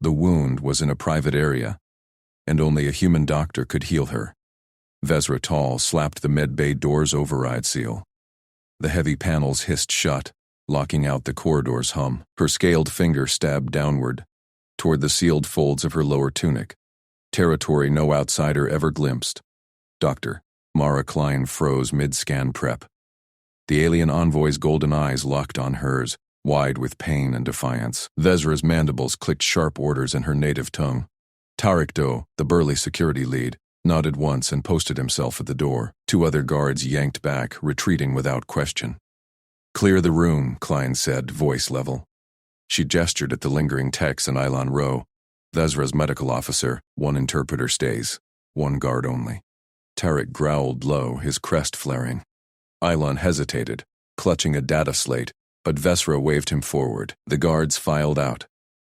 The wound was in a private area, and only a human doctor could heal her. Vezra Tall slapped the medbay door's override seal. The heavy panels hissed shut, locking out the corridor's hum. Her scaled finger stabbed downward, toward the sealed folds of her lower tunic, territory no outsider ever glimpsed. Doctor, Mara Klein froze mid-scan prep. The alien envoy's golden eyes locked on hers, wide with pain and defiance. Vezra's mandibles clicked sharp orders in her native tongue. Tarek Do, the burly security lead, nodded once and posted himself at the door. Two other guards yanked back, retreating without question. "Clear the room," Klein said, voice level. She gestured at the lingering techs in Ilan Row. Vezra's medical officer, one interpreter stays, one guard only. Tarek growled low, his crest flaring. Ilan hesitated, clutching a data slate, but Vezra waved him forward. The guards filed out.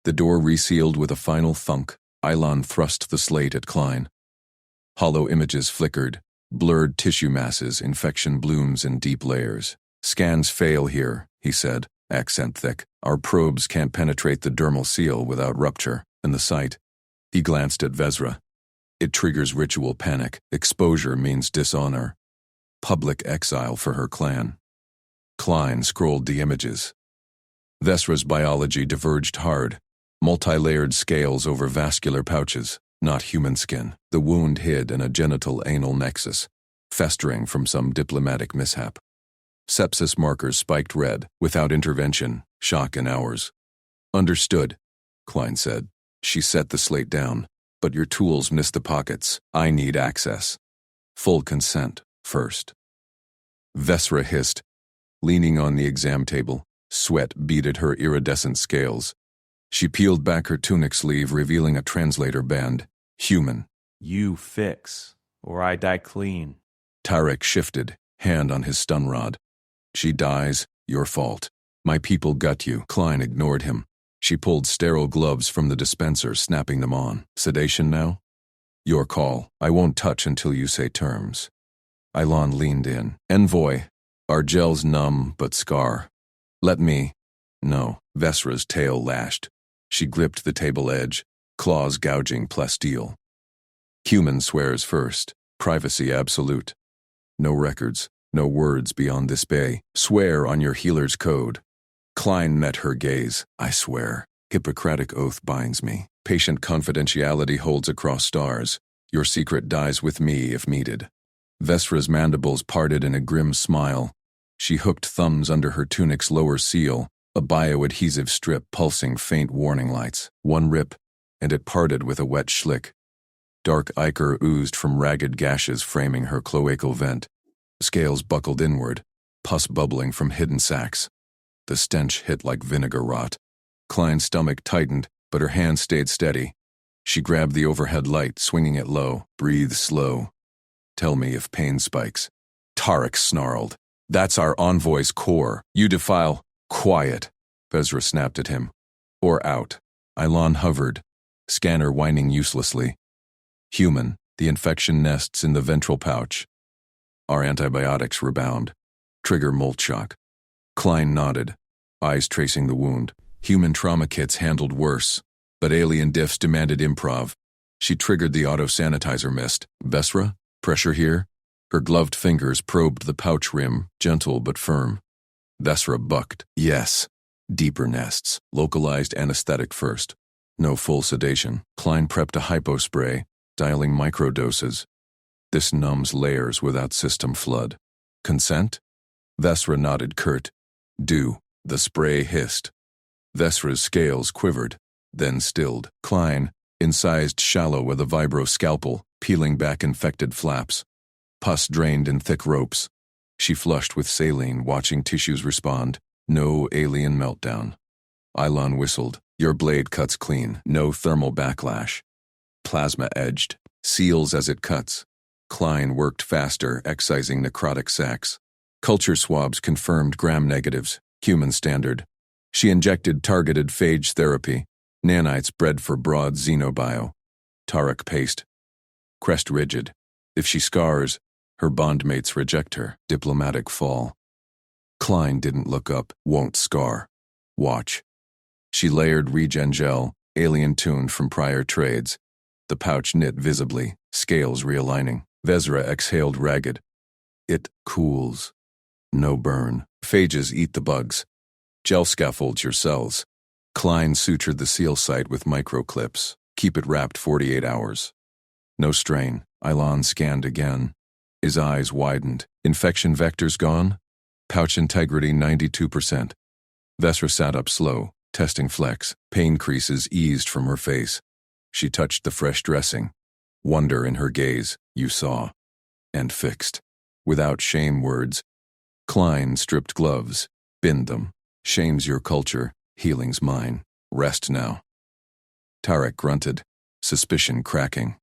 The door resealed with a final thunk. Ilan thrust the slate at Klein. Hollow images flickered, blurred tissue masses, infection blooms in deep layers. "Scans fail here," he said, accent thick. "Our probes can't penetrate the dermal seal without rupture." And the sight. He glanced at Vezra. "It triggers ritual panic. Exposure means dishonor. Public exile for her clan." Klein scrolled the images. Vezra's biology diverged hard. Multi-layered scales over vascular pouches, not human skin. The wound hid in a genital-anal nexus, festering from some diplomatic mishap. Sepsis markers spiked red, without intervention, shock in hours. "Understood," Klein said. She set the slate down. "But your tools miss the pockets. I need access. Full consent, first." Vezra hissed, leaning on the exam table. Sweat beaded her iridescent scales. She peeled back her tunic sleeve, revealing a translator band. "Human." "You fix, or I die clean." Tarek shifted, hand on his stun rod. "She dies, your fault. My people gut you." Klein ignored him. She pulled sterile gloves from the dispenser, snapping them on. "Sedation now?" "Your call. I won't touch until you say terms." Ilan leaned in. "Envoy, our gel's numb but scar. Let me—" "No." Vesra's tail lashed. She gripped the table edge, claws gouging plasteel. "Human swears first. Privacy absolute. No records, no words beyond this bay. Swear on your healer's code." Klein met her gaze. "I swear. Hippocratic oath binds me. Patient confidentiality holds across stars. Your secret dies with me if needed." Vesra's mandibles parted in a grim smile. She hooked thumbs under her tunic's lower seal, a bioadhesive strip pulsing faint warning lights. One rip, and it parted with a wet schlick. Dark ichor oozed from ragged gashes framing her cloacal vent. Scales buckled inward, pus bubbling from hidden sacs. The stench hit like vinegar rot. Klein's stomach tightened, but her hand stayed steady. She grabbed the overhead light, swinging it low. "Breathe slow. Tell me if pain spikes." Tarek snarled. "That's our envoy's core. You defile—" "Quiet," Vezra snapped at him. "Or out." Ilan hovered, scanner whining uselessly. "Human, the infection nests in the ventral pouch. Our antibiotics rebound. Trigger molt shock." Klein nodded, eyes tracing the wound. Human trauma kits handled worse, but alien diffs demanded improv. She triggered the auto-sanitizer mist. "Vesra, pressure here?" Her gloved fingers probed the pouch rim, gentle but firm. Vesra bucked. "Yes." Deeper nests, localized anesthetic first. No full sedation. Klein prepped a hypospray, dialing microdoses. "This numbs layers without system flood." "Consent?" Vesra nodded curt. "Do." The spray hissed. Vesra's scales quivered, then stilled. Klein, incised shallow with a vibro scalpel, peeling back infected flaps. Pus drained in thick ropes. She flushed with saline, watching tissues respond. No alien meltdown. Ilan whistled. "Your blade cuts clean. No thermal backlash. Plasma edged. Seals as it cuts." Klein worked faster, excising necrotic sacs. Culture swabs confirmed gram negatives, human standard. She injected targeted phage therapy, nanites bred for broad xenobio. Tarek paced. Crest rigid. If she scars, her bondmates reject her. Diplomatic fall. Klein didn't look up. "Won't scar. Watch." She layered regen gel, alien tuned from prior trades. The pouch knit visibly, scales realigning. Vezra exhaled ragged. It cools. No burn. Phages eat the bugs. Gel scaffolds your cells. Klein sutured the seal site with microclips. Keep it wrapped 48 hours. No strain. Ilan scanned again. His eyes widened. Infection vectors gone? Pouch integrity 92%. Vesra sat up slow, testing flex. Pain creases eased from her face. She touched the fresh dressing. Wonder in her gaze, you saw. And fixed. Without shame words. Klein stripped gloves. Bind them. Shame's your culture. Healing's mine. Rest now. Tarek grunted, suspicion cracking.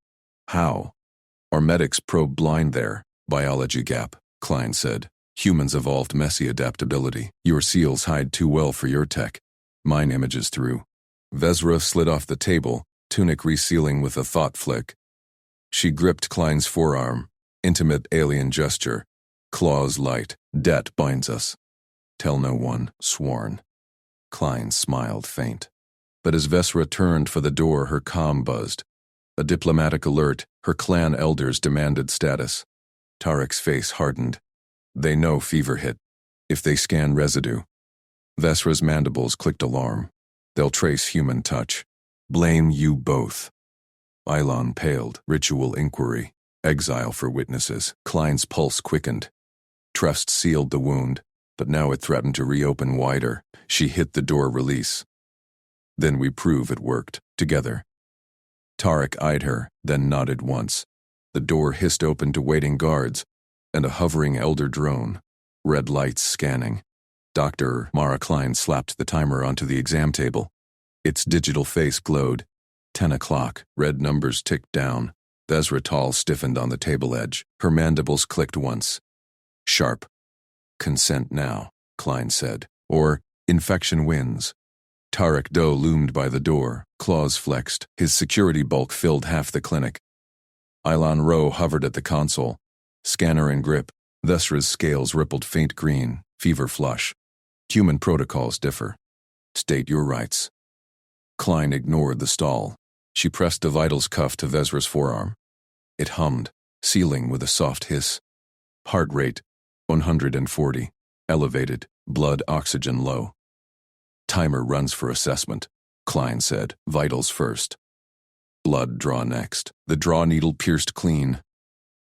How? Our medics probe blind there. Biology gap, Klein said. Humans evolved messy adaptability. Your seals hide too well for your tech. Mine images through. Vezra slid off the table, tunic resealing with a thought flick. She gripped Klein's forearm. Intimate alien gesture. Claws light. Debt binds us. Tell no one, sworn. Klein smiled faint. But as Vesra turned for the door, her comm buzzed. A diplomatic alert, her clan elders demanded status. Tarek's face hardened. They know fever hit. If they scan residue. Vesra's mandibles clicked alarm. They'll trace human touch. Blame you both. Ilan paled, ritual inquiry. Exile for witnesses. Klein's pulse quickened. Trust sealed the wound, but now it threatened to reopen wider. She hit the door release. Then we prove it worked, together. Tarek eyed her, then nodded once. The door hissed open to waiting guards, and a hovering elder drone. Red lights scanning. Dr. Mara Klein slapped the timer onto the exam table. Its digital face glowed. 10 o'clock, red numbers ticked down. Vezra Tal stiffened on the table edge. Her mandibles clicked once. Sharp. Consent now, Klein said. Or, infection wins. Tarek Doe loomed by the door, claws flexed. His security bulk filled half the clinic. Ilan Rowe hovered at the console. Scanner in grip. Vesra's scales rippled faint green, fever flush. Human protocols differ. State your rights. Klein ignored the stall. She pressed a vitals cuff to Vezra's forearm. It hummed, sealing with a soft hiss. Heart rate, 140. Elevated, blood oxygen low. Timer runs for assessment, Klein said. Vitals first. Blood draw next. The draw needle pierced clean.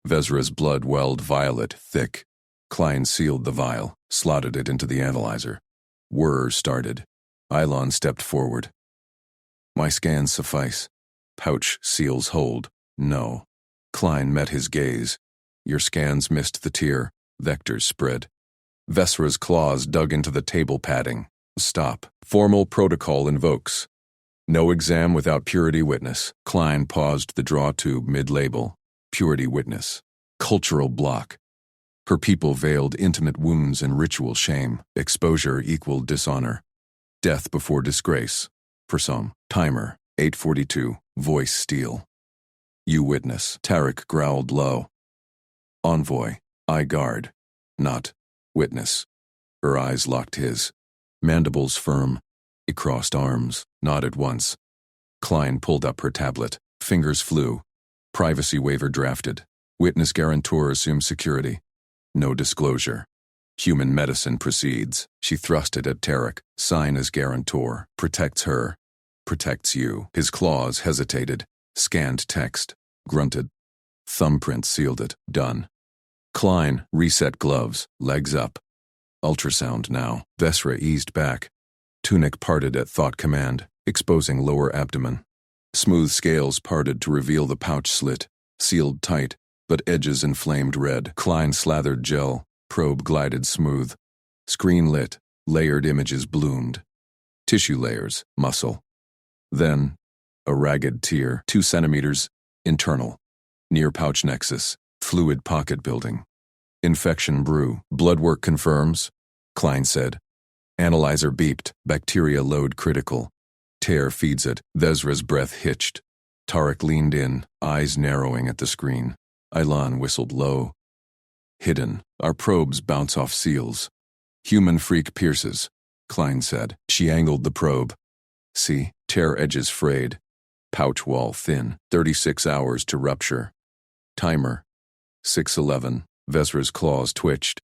Vezra's blood welled violet, thick. Klein sealed the vial, slotted it into the analyzer. Whir started. Ilan stepped forward. My scans suffice. Pouch seals hold. No. Klein met his gaze. Your scans missed the tier. Vectors spread. Vesra's claws dug into the table padding. Stop. Formal protocol invokes. No exam without purity witness. Klein paused the draw tube mid-label. Purity witness. Cultural block. Her people veiled intimate wounds and ritual shame. Exposure equaled dishonor. Death before disgrace. For some. Timer. 8:42. Voice steel. You witness. Tarek growled low. Envoy. I guard. Not. Witness. Her eyes locked his. Mandibles firm. He crossed arms, nodded once. Klein pulled up her tablet. Fingers flew. Privacy waiver drafted. Witness guarantor assumes security. No disclosure. Human medicine proceeds. She thrust it at Tarek. Sign as guarantor. Protects her. Protects you. His claws hesitated. Scanned text. Grunted. Thumbprint sealed it. Done. Klein reset gloves. Legs up. Ultrasound now. Vesra eased back. Tunic parted at thought command, exposing lower abdomen. Smooth scales parted to reveal the pouch slit. Sealed tight, but edges inflamed red. Klein slathered gel. Probe glided smooth. Screen lit. Layered images bloomed. Tissue layers. Muscle. Then, a ragged tear. 2 centimeters. Internal. Near pouch nexus. Fluid pocket building. Infection brew. Blood work confirms, Klein said. Analyzer beeped. Bacteria load critical. Tear feeds it. Vezra's breath hitched. Tarek leaned in, eyes narrowing at the screen. Ilan whistled low. Hidden. Our probes bounce off seals. Human freak pierces, Klein said. She angled the probe. See, Tear edges frayed. Pouch wall thin. 36 hours to rupture. Timer. 6:11. Vesra's claws twitched.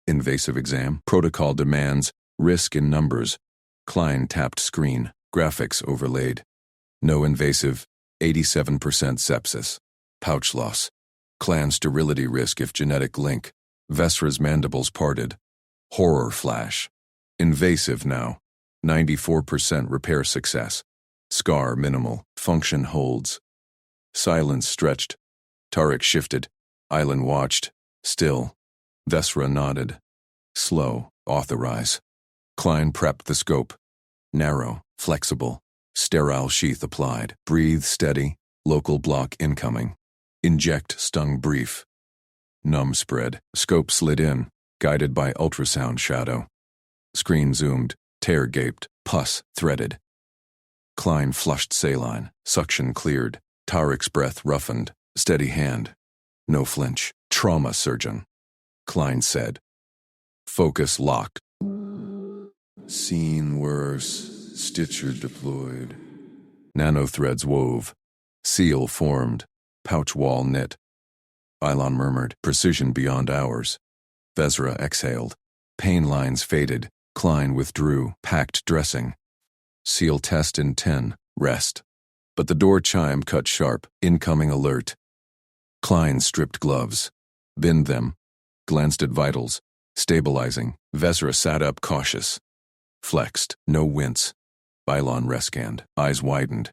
Invasive exam. Protocol demands. Risk in numbers. Klein tapped screen. Graphics overlaid. No invasive. 87% sepsis. Pouch loss. Clan sterility risk if genetic link. Vesra's mandibles parted. Horror flash. Invasive now. 94% repair success. Scar minimal. Function holds. Silence stretched. Tarek shifted. Island watched. Still. Vesra nodded. Slow. Authorize. Klein prepped the scope. Narrow. Flexible. Sterile sheath applied. Breathe steady. Local block incoming. Inject stung brief. Numb spread. Scope slid in. Guided by ultrasound shadow. Screen zoomed. Tear gaped. Pus threaded. Klein flushed saline. Suction cleared. Tarek's breath roughened. Steady hand. No flinch. Trauma surgeon. Klein said. Focus locked. Scene worse. Stitcher deployed. Nanothreads wove. Seal formed. Pouch wall knit. Ilon murmured. Precision beyond ours. Vesra exhaled. Pain lines faded. Klein withdrew. Packed dressing. Seal test in 10. Rest. But the door chime cut sharp. Incoming alert. Klein stripped gloves. Binned them. Glanced at vitals. Stabilizing. Vesra sat up cautious. Flexed. No wince. Ilon rescanned. Eyes widened.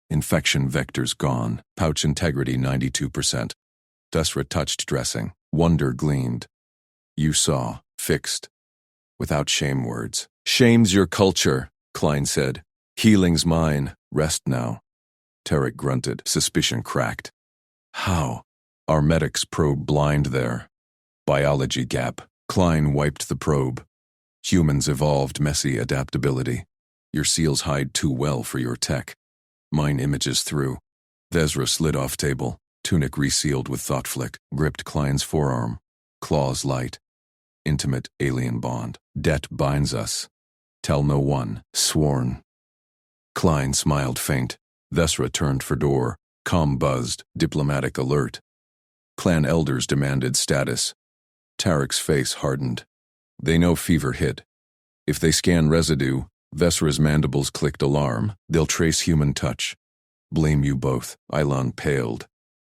Infection vectors gone. Pouch integrity 92%. Vesra touched dressing. Wonder gleamed. You saw. Fixed. Without shame words. Shame's your culture, Klein said. Healing's mine. Rest now. Tarek grunted. Suspicion cracked. How? Our medics probe blind there. Biology gap. Klein wiped the probe. Humans evolved messy adaptability. Your seals hide too well for your tech. Mine images through. Vesra slid off table. Tunic resealed with thought flick. Gripped Klein's forearm. Claws light. Intimate alien bond. Debt binds us. Tell no one. Sworn. Klein smiled faint. Vesra turned for door. Comm buzzed. Diplomatic alert. Clan elders demanded status. Tarek's face hardened. They know fever hit. If they scan residue, Vesra's mandibles clicked alarm. They'll trace human touch. Blame you both. Ilon paled.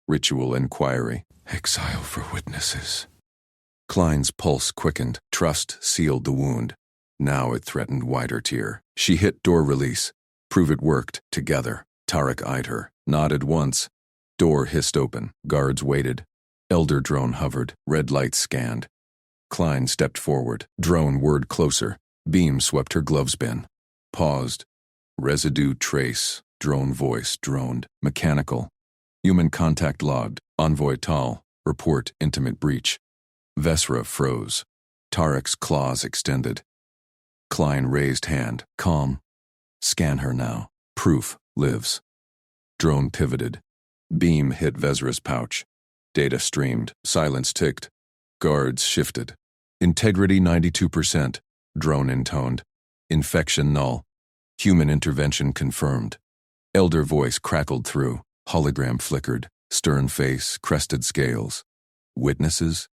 Ritual inquiry. Exile for witnesses. Klein's pulse quickened. Trust sealed the wound. Now it threatened wider tier. She hit door release. Prove it worked. Together. Tarek eyed her. Nodded once. Door hissed open. Guards waited. Elder drone hovered. Red lights scanned. Klein stepped forward. Drone whirred closer. Beam swept her gloves bin. Paused. Residue trace. Drone voice droned. Mechanical. Human contact logged. Envoy Tal. Report intimate breach. Vesra froze. Tarek's claws extended. Klein raised hand. Calm. Scan her now. Proof lives. Drone pivoted. Beam hit Vesra's pouch. Data streamed. Silence ticked. Guards shifted. Integrity 92%. Drone intoned. Infection null. Human intervention confirmed. Elder voice crackled through. Hologram flickered. Stern face, crested scales. Witnesses?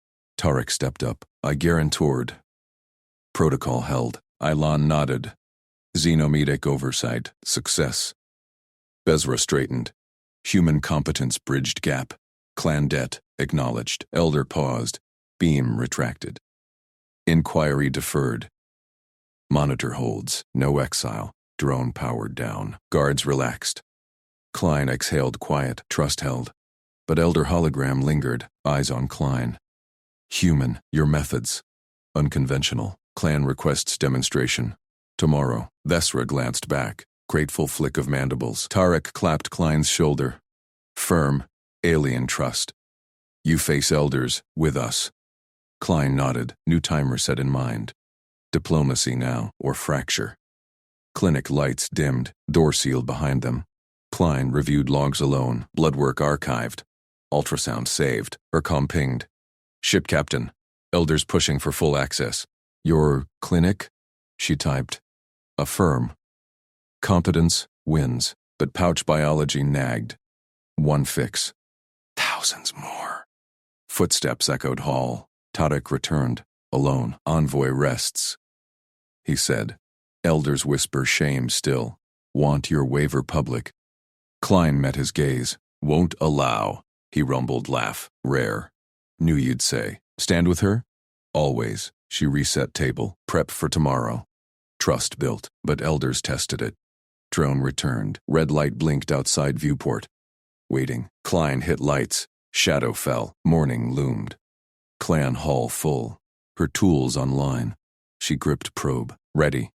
Tarek stepped up. I guarantored. Protocol held. Ilon nodded. Xenomedic oversight. Success. Vesra straightened. Human competence bridged gap. Clan debt acknowledged. Elder paused. Beam retracted. Inquiry deferred. Monitor holds. No exile. Drone powered down. Guards relaxed. Klein exhaled quiet. Trust held. But Elder hologram lingered. Eyes on Klein. Human, your methods. Unconventional. Clan requests demonstration. Tomorrow. Vesra glanced back. Grateful flick of mandibles. Tarek clapped Klein's shoulder. Firm. Alien trust. You face elders, with us. Klein nodded. New timer set in mind. Diplomacy now, or fracture. Clinic lights dimmed. Door sealed behind them. Klein reviewed logs alone. Bloodwork archived. Ultrasound saved. Her pinged. Ship captain. Elders pushing for full access. Your clinic? She typed. Affirm. Competence, Wins, but pouch biology nagged. One fix. Thousands more. Footsteps echoed hall. Tarek returned, alone. Envoy rests. He said. Elders whisper shame still. Want your waiver public. Klein met his gaze. Won't allow. He rumbled laugh. Rare. Knew you'd say. Stand with her? Always. She reset table. Prep for tomorrow. Trust built, but elders tested it. Drone returned. Red light blinked outside viewport. Waiting. Klein hit lights. Shadow fell. Morning loomed. Clan hall full. Her tools online. She gripped probe. Ready.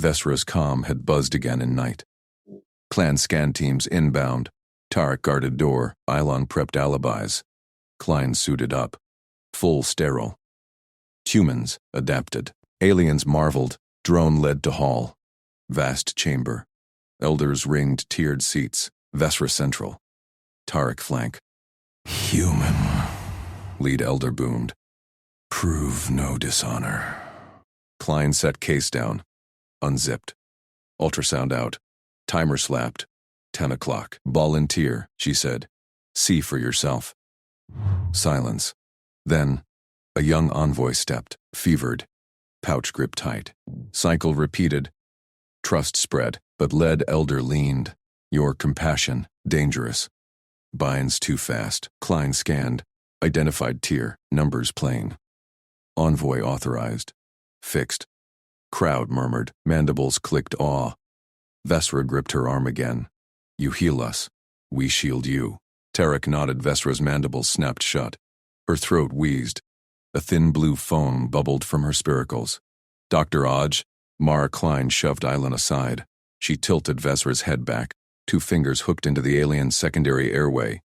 Vesra's comm had buzzed again in night. Clan scan teams inbound. Tarek guarded door. Ilon prepped alibis. Klein suited up. Full sterile. Humans adapted. Aliens marveled. Drone led to hall. Vast chamber. Elders ringed tiered seats. Vesra central. Tarek flank. Human. Lead elder boomed. Prove no dishonor. Klein set case down. Unzipped. Ultrasound out. Timer slapped. 10 o'clock. Volunteer, she said. See for yourself. Silence. Then, a young envoy stepped, fevered. Pouch grip tight. Cycle repeated. Trust spread, but lead elder leaned. Your compassion, dangerous. Binds too fast. Klein scanned. Identified tier, numbers plain. Envoy authorized. Fixed. Crowd murmured. Mandibles clicked awe. Vesra gripped her arm again. You heal us. We shield you. Tarek nodded. Vesra's mandibles snapped shut. Her throat wheezed. A thin blue foam bubbled from her spiracles. Dr. Oj, Mara Klein shoved Island aside. She tilted Vesra's head back, 2 fingers hooked into the alien's secondary airway.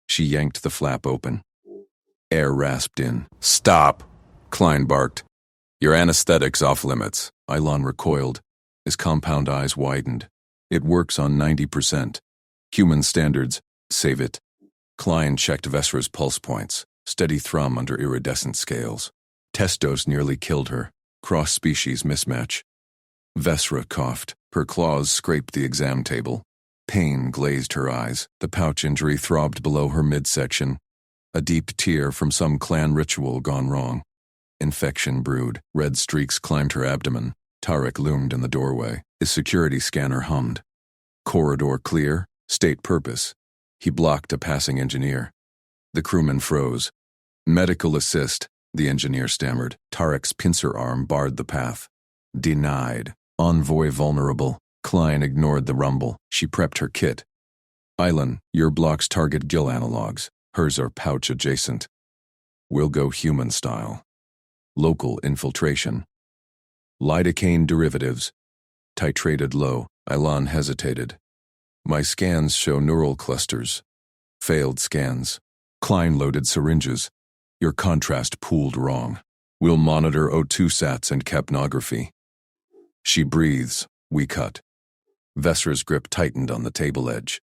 She yanked the flap open. Air rasped in. Stop! Klein barked. Your anesthetic's off limits. Ilon recoiled. His compound eyes widened. It works on 90%. Human standards. Save it. Klein checked Vesra's pulse points. Steady thrum under iridescent scales. Test dose nearly killed her. Cross-species mismatch. Vesra coughed. Her claws scraped the exam table. Pain glazed her eyes. The pouch injury throbbed below her midsection. A deep tear from some clan ritual gone wrong. Infection brewed. Red streaks climbed her abdomen. Tarek loomed in the doorway. His security scanner hummed. Corridor clear. State purpose. He blocked a passing engineer. The crewman froze. Medical assist, the engineer stammered. Tarek's pincer arm barred the path. Denied. Envoy vulnerable. Klein ignored the rumble. She prepped her kit. Island, your blocks target gill analogs. Hers are pouch adjacent. We'll go human style. Local infiltration. Lidocaine derivatives. Titrated low. Ilon hesitated. My scans show neural clusters. Failed scans. Klein loaded syringes. Your contrast pooled wrong. We'll monitor O2 sats and capnography. She breathes. We cut. Vesra's grip tightened on the table edge.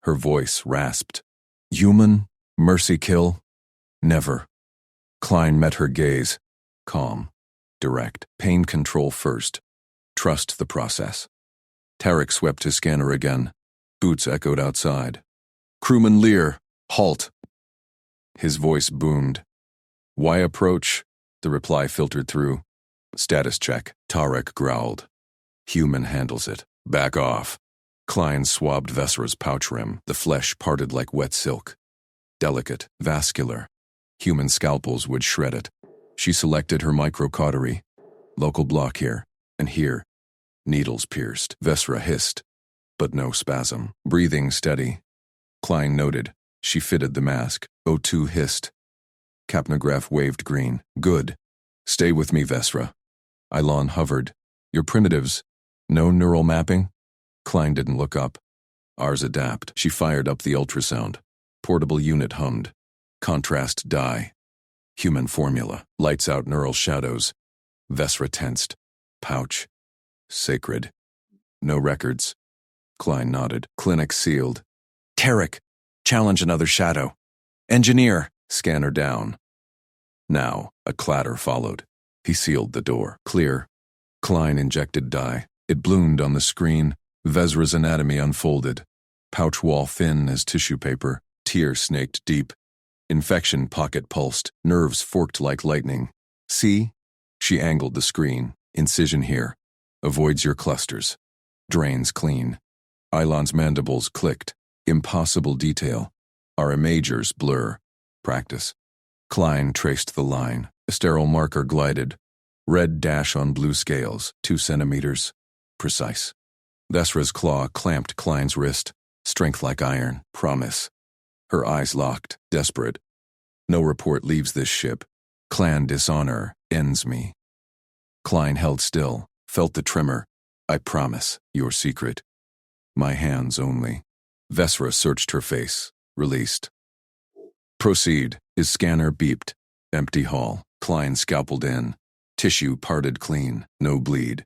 Her voice rasped. Human? Mercy kill? Never. Klein met her gaze. Calm. Direct. Pain control first. Trust the process. Tarek swept his scanner again. Boots echoed outside. Crewman Lear, halt. His voice boomed. Why approach? The reply filtered through. Status check. Tarek growled. Human handles it. Back off. Klein swabbed Vesra's pouch rim. The flesh parted like wet silk. Delicate, vascular. Human scalpels would shred it. She selected her microcautery. Local block here, and here. Needles pierced. Vesra hissed, but no spasm. Breathing steady. Klein noted. She fitted the mask. O2 hissed. Capnograph waved green. Good. Stay with me, Vesra. Ilon hovered. Your primitives. No neural mapping? Klein didn't look up. Ours adapt. She fired up the ultrasound. Portable unit hummed. Contrast dye. Human formula. Lights out neural shadows. Vesra tensed. Pouch. Sacred. No records. Klein nodded. Clinic sealed. Tarek. Challenge another shadow. Engineer. Scanner down. Now, a clatter followed. He sealed the door. Clear. Klein injected dye. It bloomed on the screen. Vezra's anatomy unfolded. Pouch wall thin as tissue paper, tear snaked deep. Infection pocket pulsed, nerves forked like lightning. See? She angled the screen. Incision here. Avoids your clusters. Drains clean. Ilon's mandibles clicked. Impossible detail. Our imagers blur. Practice. Klein traced the line. A sterile marker glided. Red dash on blue scales, 2 centimeters. Precise. Vesra's claw clamped Klein's wrist. Strength like iron. Promise. Her eyes locked, desperate. No report leaves this ship. Clan dishonor ends me. Klein held still, felt the tremor. I promise, your secret. My hands only. Vesra searched her face, released. Proceed. His scanner beeped. Empty hall. Klein scalpeled in. Tissue parted clean, no bleed.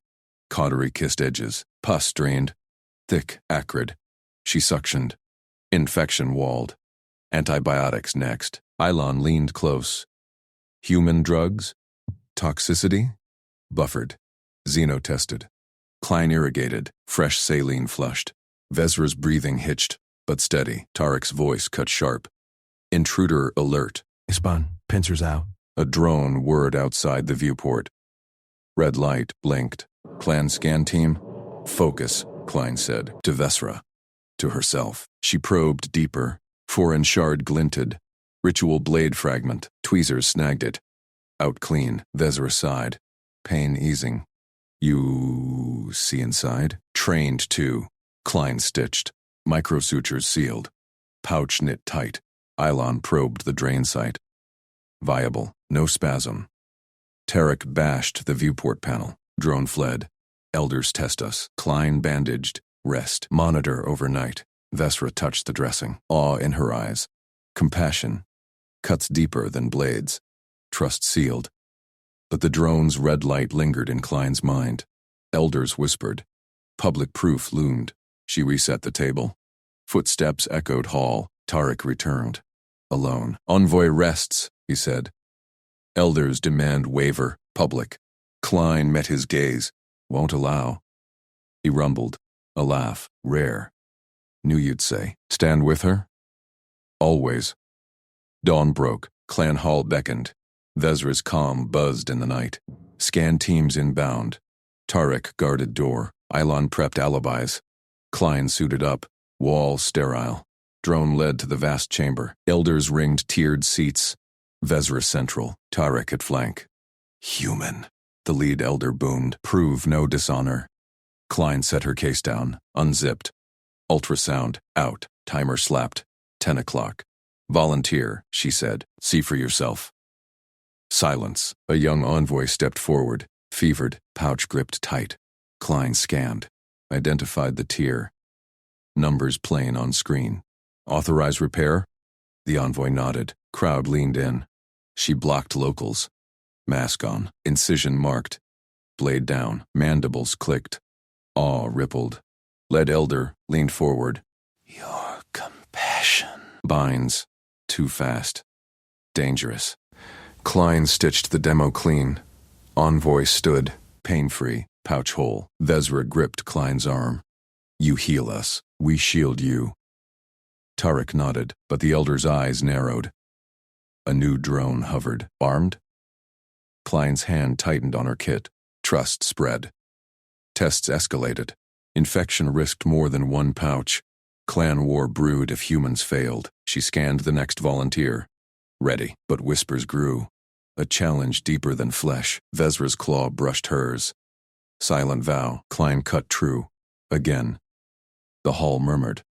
Cautery-kissed edges, pus drained. Thick, acrid. She suctioned. Infection walled. Antibiotics next. Ilon leaned close. Human drugs? Toxicity? Buffered. Xenotested. Klein irrigated. Fresh saline flushed. Vezra's breathing hitched, but steady. Tarek's voice cut sharp. Intruder alert. Ispan, pincers out. A drone whirred outside the viewport. Red light blinked. Clan scan team? Focus, Klein said, to Vesra. To herself. She probed deeper. Foreign shard glinted. Ritual blade fragment. Tweezers snagged it. Out clean. Vesra sighed. Pain easing. You see inside? Trained too. Klein stitched. Microsutures sealed. Pouch knit tight. Ilon probed the drain site. Viable. No spasm. Tarek bashed the viewport panel. Drone fled. Elders test us. Klein bandaged. Rest. Monitor overnight. Vesra touched the dressing. Awe in her eyes. Compassion. Cuts deeper than blades. Trust sealed. But the drone's red light lingered in Klein's mind. Elders whispered. Public proof loomed. She reset the table. Footsteps echoed hall. Tarek returned. Alone. Envoy rests, he said. Elders demand waiver. Public. Klein met his gaze. Won't allow. He rumbled. A laugh. Rare. Knew you'd say. Stand with her? Always. Dawn broke. Clan hall beckoned. Vezra's comm buzzed in the night. Scan teams inbound. Tarek guarded door. Ilon prepped alibis. Klein suited up. Wall sterile. Drone led to the vast chamber. Elders ringed tiered seats. Vezra central. Tarek at flank. Human. The lead elder boomed. Prove no dishonor. Klein set her case down. Unzipped. Ultrasound. Out. Timer slapped. 10 o'clock. Volunteer, she said. See for yourself. Silence. A young envoy stepped forward. Fevered. Pouch gripped tight. Klein scanned. Identified the tier. Numbers plain on screen. Authorize repair? The envoy nodded. Crowd leaned in. She blocked locals. Mask on. Incision marked. Blade down. Mandibles clicked. Awe rippled. Lead elder leaned forward. Your compassion. Binds. Too fast. Dangerous. Klein stitched the demo clean. Envoy stood. Pain-free. Pouch whole. Vezra gripped Klein's arm. You heal us. We shield you. Tarek nodded, but the elder's eyes narrowed. A new drone hovered. Armed? Klein's hand tightened on her kit. Trust spread. Tests escalated. Infection risked more than one pouch. Clan war brewed if humans failed. She scanned the next volunteer. Ready, but whispers grew. A challenge deeper than flesh. Vezra's claw brushed hers. Silent vow. Klein cut true. Again. The hall murmured.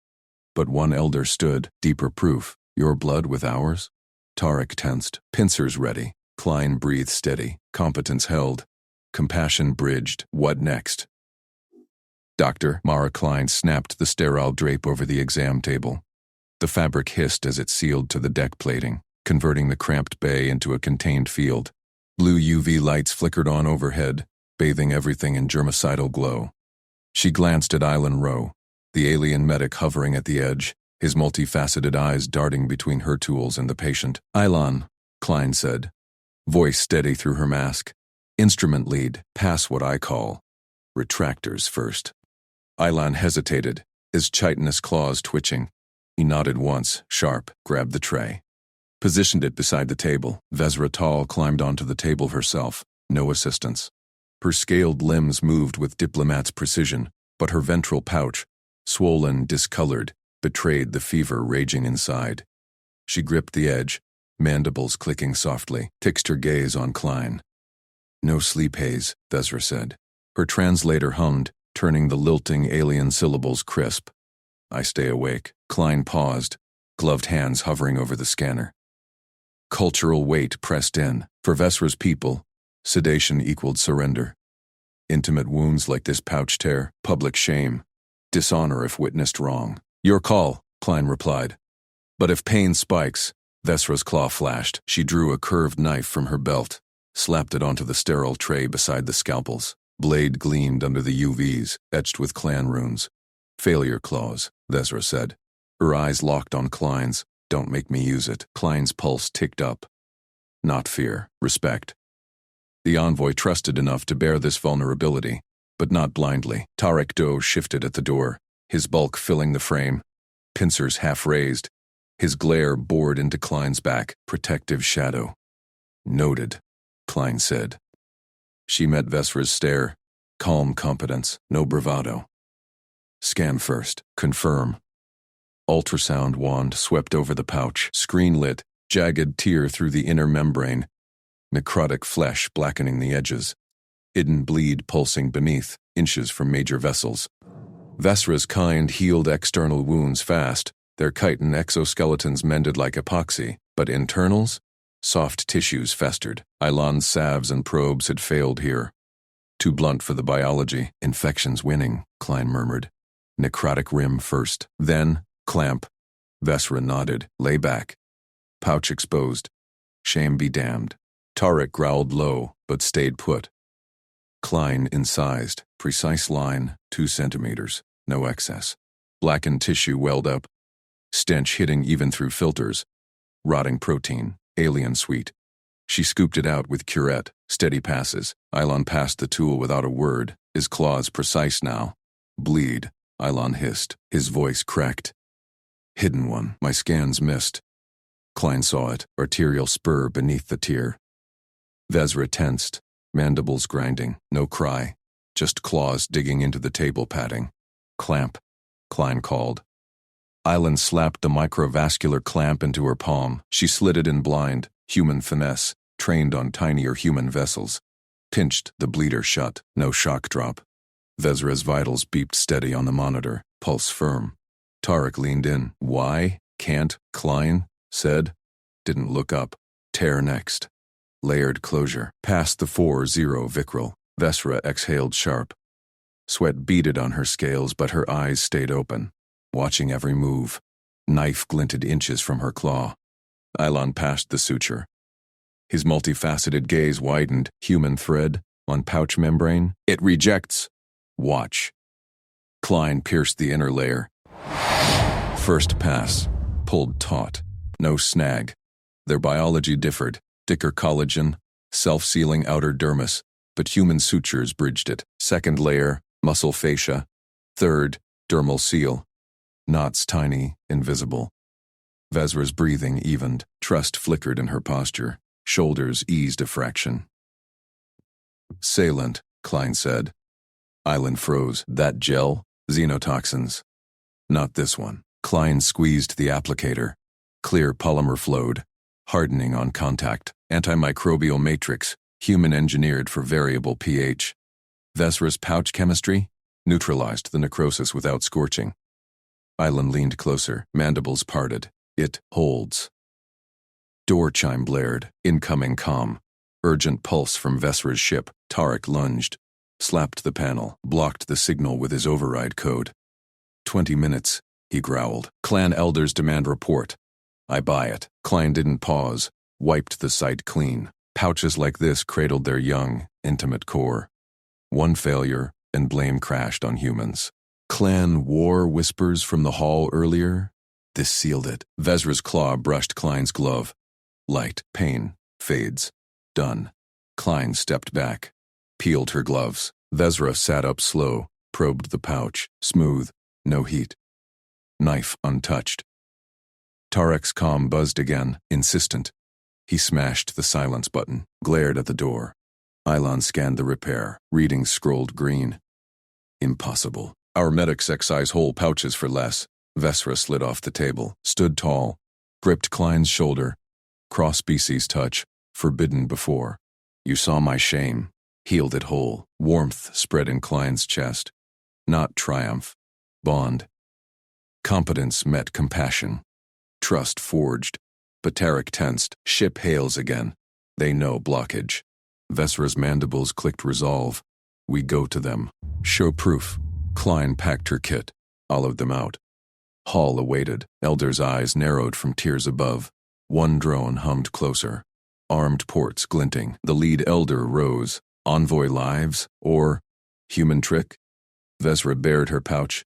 But one elder stood. Deeper proof. Your blood with ours? Tarek tensed. Pincers ready. Klein breathed steady. Competence held. Compassion bridged. What next? Doctor, Mara Klein snapped the sterile drape over the exam table. The fabric hissed as it sealed to the deck plating, converting the cramped bay into a contained field. Blue UV lights flickered on overhead, bathing everything in germicidal glow. She glanced at Island Row, the alien medic hovering at the edge, his multifaceted eyes darting between her tools and the patient. Ilon, Klein said, voice steady through her mask. Instrument lead, pass what I call retractors first. Ilan hesitated, his chitinous claws twitching. He nodded once, sharp, grabbed the tray. Positioned it beside the table. Vezra Tal climbed onto the table herself, no assistance. Her scaled limbs moved with diplomat's precision, but her ventral pouch, swollen, discolored, betrayed the fever raging inside. She gripped the edge, mandibles clicking softly, fixed her gaze on Klein. "No sleep haze," Vezra said. Her translator hummed, turning the lilting alien syllables crisp. "I stay awake." Klein paused, gloved hands hovering over the scanner. Cultural weight pressed in. For Vesra's people, sedation equaled surrender. Intimate wounds like this pouch tear, public shame, dishonor if witnessed wrong. "Your call," Klein replied. But if pain spikes, Vesra's claw flashed. She drew a curved knife from her belt, slapped it onto the sterile tray beside the scalpels. Blade gleamed under the UVs, etched with clan runes. "Failure claws," Vesra said. Her eyes locked on Klein's. "Don't make me use it." Klein's pulse ticked up. Not fear, respect. The envoy trusted enough to bear this vulnerability, but not blindly. Tarek Doe shifted at the door, his bulk filling the frame, pincers half raised. His glare bored into Klein's back, protective shadow. "Noted," Klein said. She met Vesra's stare, calm competence, no bravado. "Scan first. Confirm." Ultrasound wand swept over the pouch, screen lit, jagged tear through the inner membrane, necrotic flesh blackening the edges, hidden bleed pulsing beneath, inches from major vessels. Vesra's kind healed external wounds fast, their chitin exoskeletons mended like epoxy, but internals? Soft tissues festered. Ilan's salves and probes had failed here. Too blunt for the biology. "Infections winning," Klein murmured. "Necrotic rim first, then clamp." Vesra nodded. "Lay back." Pouch exposed. "Shame be damned." Tarek growled low, but stayed put. Klein incised. Precise line, 2 centimeters. No excess. Blackened tissue welled up. Stench hitting even through filters. Rotting protein. Alien sweet. She scooped it out with curette. Steady passes. Ilan passed the tool without a word, his claws precise now. "Bleed," Ilan hissed, his voice cracked. "Hidden one. My scans missed." Klein saw it, arterial spur beneath the tear. Vezra tensed, mandibles grinding, no cry, just claws digging into the table padding. "Clamp," Klein called. Ilan slapped the microvascular clamp into her palm. She slid it in blind, human finesse, trained on tinier human vessels. Pinched the bleeder shut, no shock drop. Vezra's vitals beeped steady on the monitor, pulse firm. Tarek leaned in. "Why? Can't?" Klein said. Didn't look up. "Tear next." Layered closure. Past the 4-0 Vicryl. Vesra exhaled sharp. Sweat beaded on her scales, but her eyes stayed open, watching every move. Knife glinted inches from her claw. Ilan passed the suture. His multifaceted gaze widened. "Human thread on pouch membrane. It rejects." "Watch." Klein pierced the inner layer. First pass. Pulled taut. No snag. Their biology differed. Thicker collagen, self-sealing outer dermis, but human sutures bridged it. Second layer, muscle fascia. Third, dermal seal. Knots tiny, invisible. Vezra's breathing evened. Trust flickered in her posture. Shoulders eased a fraction. "Salant," Klein said. Ilan froze. "That gel? Xenotoxins." "Not this one." Klein squeezed the applicator. Clear polymer flowed, hardening on contact. Antimicrobial matrix, human-engineered for variable pH. Vesra's pouch chemistry neutralized the necrosis without scorching. Ilan leaned closer, mandibles parted. "It holds." Door chime blared, incoming comm. Urgent pulse from Vesra's ship. Tarek lunged, slapped the panel, blocked the signal with his override code. 20 minutes, he growled. "Clan elders demand report." "I buy it." Klein didn't pause, wiped the site clean. Pouches like this cradled their young, intimate core. One failure, and blame crashed on humans. "Clan war," whispers from the hall earlier. This sealed it. Vezra's claw brushed Klein's glove. Light, pain, fades. Done. Klein stepped back, peeled her gloves. Vezra sat up slow, probed the pouch, smooth, no heat. Knife untouched. Tarek's comm buzzed again, insistent. He smashed the silence button, glared at the door. Ilon scanned the repair, readings scrolled green. Impossible. Our medics excise whole pouches for less. Vesra slid off the table, stood tall, gripped Klein's shoulder. Cross-species touch, forbidden before. You saw my shame. Healed it whole. Warmth spread in Klein's chest. Not triumph. Bond. Competence met compassion. Trust forged. But Tarek tensed. Ship hails again. They know blockage. Vesra's mandibles clicked resolve. We go to them. Show proof. Klein packed her kit. Hollowed them out. Hall awaited. Elder's eyes narrowed from tears above. One drone hummed closer. Armed ports glinting. The lead elder rose. Envoy lives? Or human trick? Vesra bared her pouch.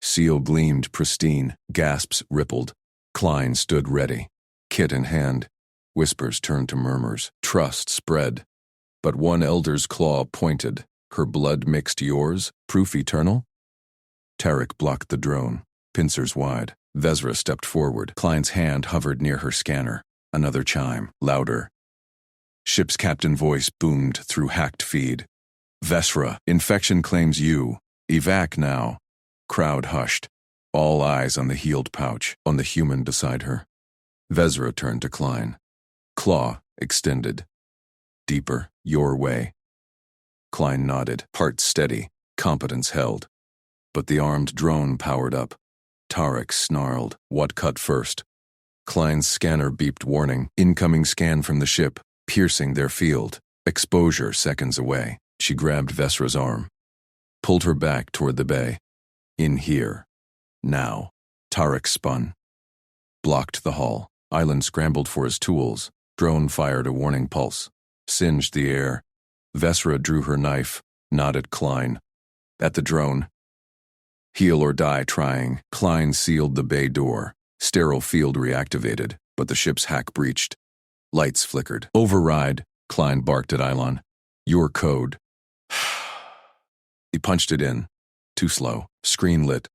Seal gleamed pristine. Gasps rippled. Klein stood ready. Kit in hand. Whispers turned to murmurs. Trust spread. But one elder's claw pointed. Her blood mixed yours? Proof eternal? Tarek blocked the drone. Pincers wide. Vesra stepped forward. Klein's hand hovered near her scanner. Another chime. Louder. Ship's captain voice boomed through hacked feed. Vesra, infection claims you. Evac now. Crowd hushed. All eyes on the healed pouch, on the human beside her. Vesra turned to Klein. Claw extended. Deeper, your way. Klein nodded, heart steady, competence held. But the armed drone powered up. Tarek snarled, what cut first? Klein's scanner beeped warning, incoming scan from the ship, piercing their field, exposure seconds away. She grabbed Vesra's arm, pulled her back toward the bay. In here. Now. Tarek spun. Blocked the hull. Island scrambled for his tools. Drone fired a warning pulse. Singed the air. Vesra drew her knife, nodded Klein. At the drone. Heal or die trying. Klein sealed the bay door. Sterile field reactivated, but the ship's hack breached. Lights flickered. Override, Klein barked at Ilon. Your code. He punched it in. Too slow. Screen lit.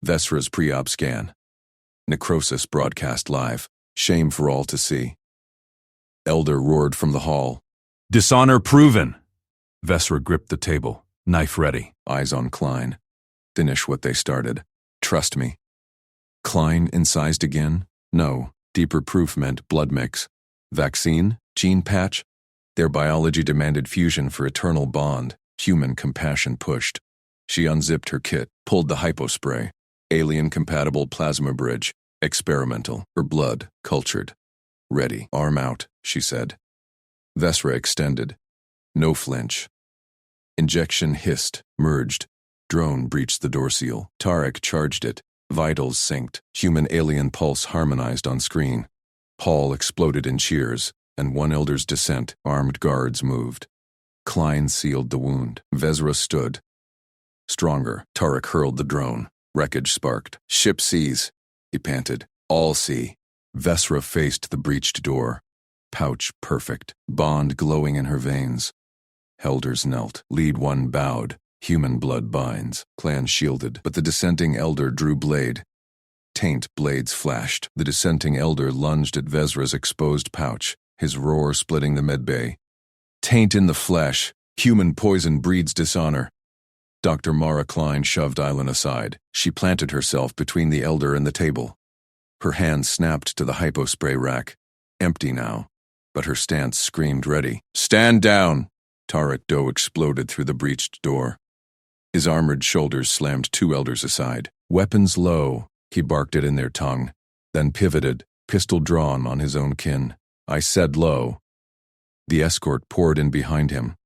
Vesra's pre-op scan. Necrosis broadcast live. Shame for all to see. Elder roared from the hall. Dishonor proven. Vesra gripped the table. Knife ready. Eyes on Klein. Finish what they started. Trust me. Klein incised again? No. Deeper proof meant blood mix. Vaccine? Gene patch? Their biology demanded fusion for eternal bond. Human compassion pushed. She unzipped her kit, pulled the hypospray. Alien-compatible plasma bridge. Experimental. Her blood, cultured. Ready. Arm out, she said. Vesra extended. No flinch. Injection hissed, merged. Drone breached the door seal. Tarek charged it. Vitals synced. Human-alien pulse harmonized on screen. Hall exploded in cheers, and one elder's descent. Armed guards moved. Klein sealed the wound. Vesra stood. Stronger. Tarek hurled the drone. Wreckage sparked. Ship sees. He panted. All see. Vesra faced the breached door. Pouch perfect. Bond glowing in her veins. Elders knelt. Lead one bowed. Human blood binds. Clan shielded, but the dissenting elder drew blade. Taint blades flashed. The dissenting elder lunged at Vesra's exposed pouch, his roar splitting the medbay. Taint in the flesh. Human poison breeds dishonor. Dr. Mara Klein shoved Island aside. She planted herself between the elder and the table. Her hand snapped to the hypospray rack. Empty now, but her stance screamed ready. Stand down! Tarek Doe exploded through the breached door. His armored shoulders slammed two elders aside. Weapons low, he barked it in their tongue, then pivoted, pistol drawn on his own kin. I said low. The escort poured in behind him.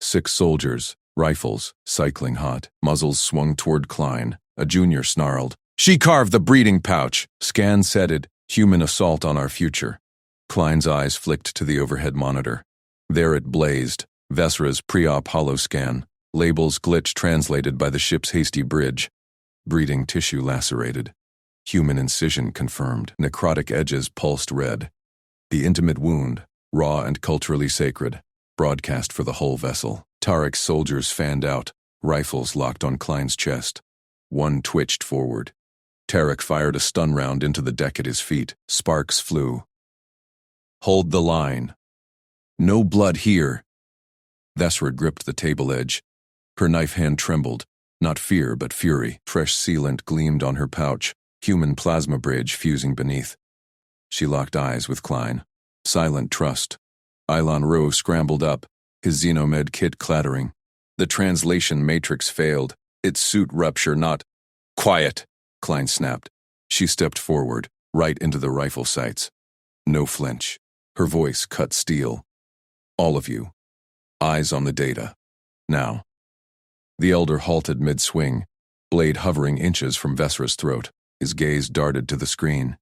6 soldiers, rifles, cycling hot. Muzzles swung toward Klein. A junior snarled. She carved the breeding pouch. Scan said human assault on our future. Klein's eyes flicked to the overhead monitor. There it blazed. Vesra's pre-op holoscan. Labels glitch translated by the ship's hasty bridge. Breeding tissue lacerated. Human incision confirmed. Necrotic edges pulsed red. The intimate wound, raw and culturally sacred, broadcast for the whole vessel. Tarek's soldiers fanned out. Rifles locked on Klein's chest. One twitched forward. Tarek fired a stun round into the deck at his feet. Sparks flew. "Hold the line. No blood here." Vesra gripped the table edge. Her knife hand trembled. Not fear, but fury. Fresh sealant gleamed on her pouch, human plasma bridge fusing beneath. She locked eyes with Klein. Silent trust. Ilon Rowe scrambled up, his Xenomed kit clattering. The translation matrix failed. Its suit rupture not— "Quiet!" Klein snapped. She stepped forward, right into the rifle sights. No flinch. Her voice cut steel. "All of you. Eyes on the data. Now." The elder halted mid-swing, blade hovering inches from Vesra's throat. His gaze darted to the screen.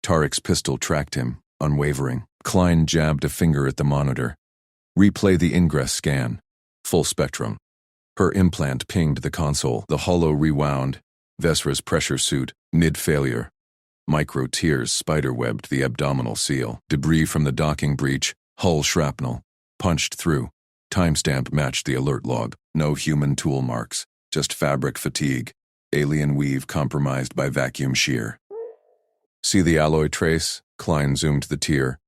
Tarek's pistol tracked him, unwavering. Klein jabbed a finger at the monitor. "Replay the ingress scan. Full spectrum." Her implant pinged the console. The hollow rewound. Vesra's pressure suit, mid-failure. Micro tears spiderwebbed the abdominal seal. Debris from the docking breach, hull shrapnel. Punched through. Timestamp matched the alert log. No human tool marks. Just fabric fatigue. Alien weave compromised by vacuum shear. "See the alloy trace?" Klein zoomed the tier.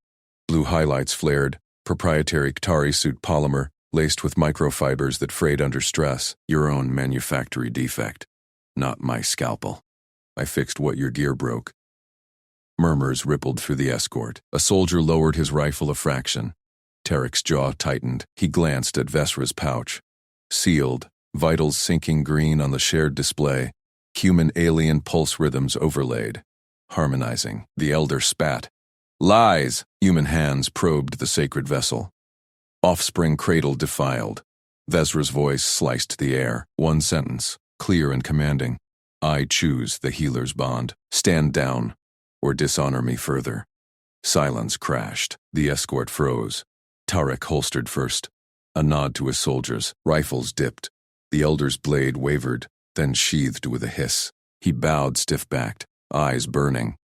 Blue highlights flared. Proprietary Ktari suit polymer, laced with microfibers that frayed under stress. Your own manufactory defect. Not my scalpel. I fixed what your gear broke. Murmurs rippled through the escort. A soldier lowered his rifle a fraction. Tarek's jaw tightened. He glanced at Vesra's pouch. Sealed, vitals sinking green on the shared display. Human-alien pulse rhythms overlaid. Harmonizing. The elder spat. "Lies!" Human hands probed the sacred vessel. Offspring cradle defiled. Vesra's voice sliced the air. One sentence, clear and commanding. "I choose the healer's bond. Stand down, or dishonor me further." Silence crashed. The escort froze. Tarek holstered first. A nod to his soldiers. Rifles dipped. The elder's blade wavered, then sheathed with a hiss. He bowed stiff-backed, eyes burning.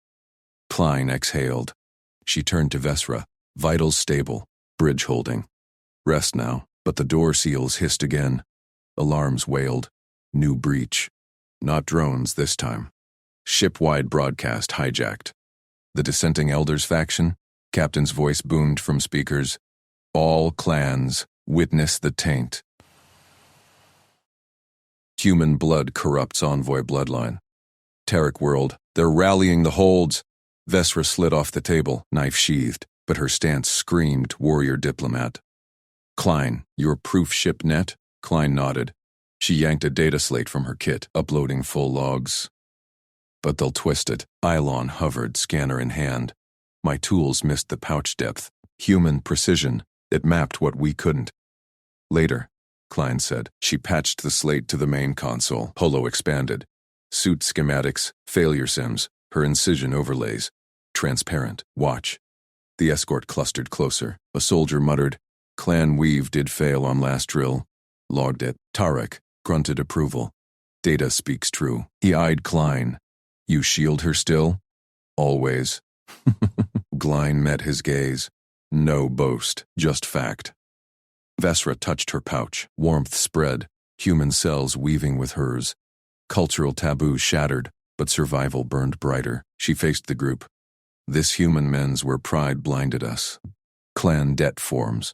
Klein exhaled. She turned to Vesra. Vitals stable. Bridge holding. Rest now. But the door seals hissed again. Alarms wailed. New breach. Not drones this time. Ship-wide broadcast hijacked. The dissenting elders faction? Captain's voice boomed from speakers. "All clans, witness the taint. Human blood corrupts envoy bloodline." Tarek whirled. "They're rallying the holds." Vesra slid off the table, knife sheathed, but her stance screamed warrior diplomat. "Klein, your proof ship net?" Klein nodded. She yanked a data slate from her kit, uploading full logs. "But they'll twist it." Ilon hovered, scanner in hand. My tools missed the pouch depth. Human precision. It mapped what we couldn't. "Later," Klein said. She patched the slate to the main console. Holo expanded. Suit schematics, failure sims, her incision overlays. Transparent. Watch. The escort clustered closer. A soldier muttered, "Clan weave did fail on last drill." Logged it. Tarek grunted approval. "Data speaks true." He eyed Klein. "You shield her still?" "Always." Klein met his gaze. No boast, just fact. Vesra touched her pouch. Warmth spread, human cells weaving with hers. Cultural taboo shattered, but survival burned brighter. She faced the group. "This human men's where pride blinded us. Clan debt forms."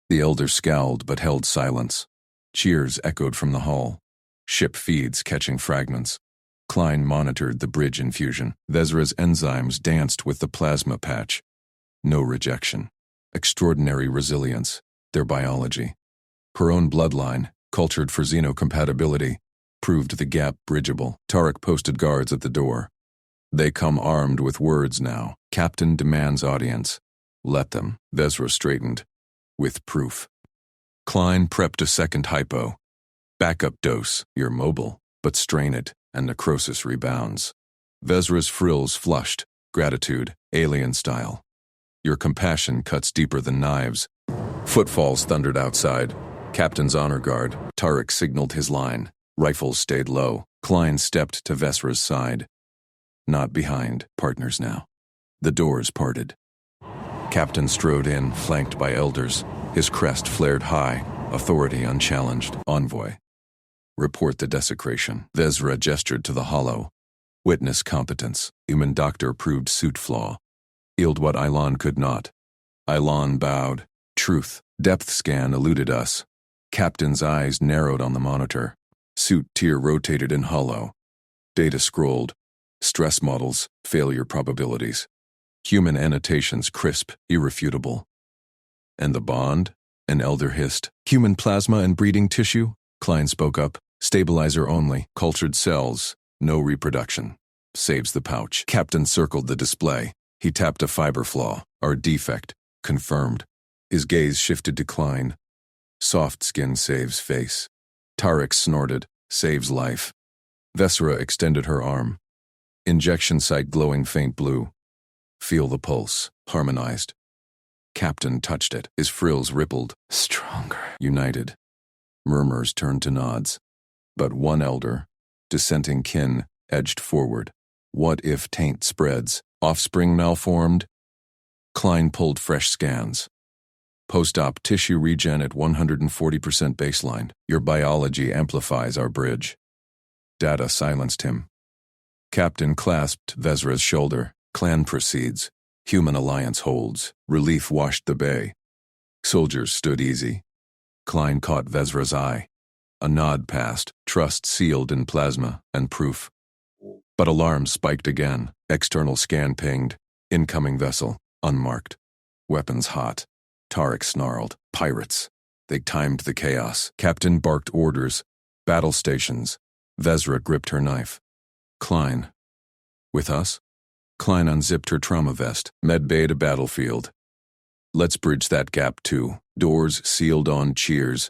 The elder scowled but held silence. Cheers echoed from the hall. Ship feeds catching fragments. Klein monitored the bridge infusion. Vesra's enzymes danced with the plasma patch. No rejection. Extraordinary resilience. Their biology. Her own bloodline, cultured for xenocompatibility, proved the gap bridgeable. Tarek posted guards at the door. "They come armed with words now. Captain demands audience." "Let them." Vesra straightened. "With proof." Klein prepped a second hypo. "Backup dose. You're mobile, but strain it, and necrosis rebounds." Vesra's frills flushed. Gratitude, alien style. "Your compassion cuts deeper than knives." Footfalls thundered outside. Captain's honor guard. Tarek signaled his line. Rifles stayed low. Klein stepped to Vesra's side. Not behind, partners now. The doors parted. Captain strode in, flanked by elders. His crest flared high, authority unchallenged. Envoy. Report the desecration. Vezra gestured to the hollow. Witness competence. Human doctor proved suit flaw. Yield what Ilon could not. Ilon bowed. Truth. Depth scan eluded us. Captain's eyes narrowed on the monitor. Suit tier rotated in hollow. Data scrolled. Stress models, failure probabilities. Human annotations crisp, irrefutable. And the bond? An elder hissed. Human plasma and breeding tissue? Klein spoke up. Stabilizer only. Cultured cells. No reproduction. Saves the pouch. Captain circled the display. He tapped a fiber flaw. Our defect. Confirmed. His gaze shifted to Klein. Soft skin saves face. Tarek snorted. Saves life. Vesra extended her arm. Injection site glowing faint blue. Feel the pulse. Harmonized. Captain touched it. His frills rippled. Stronger. United. Murmurs turned to nods. But one elder, dissenting kin, edged forward. What if taint spreads? Offspring malformed? Klein pulled fresh scans. Post-op tissue regen at 140% baseline. Your biology amplifies our bridge. Data silenced him. Captain clasped Vezra's shoulder. Clan proceeds. Human alliance holds. Relief washed the bay. Soldiers stood easy. Klein caught Vezra's eye. A nod passed, trust sealed in plasma, and proof. But alarms spiked again. External scan pinged. Incoming vessel, unmarked. Weapons hot. Tarek snarled. Pirates. They timed the chaos. Captain barked orders. Battle stations. Vezra gripped her knife. Klein. With us? Klein unzipped her trauma vest. Medbay to battlefield. Let's bridge that gap too. Doors sealed on cheers.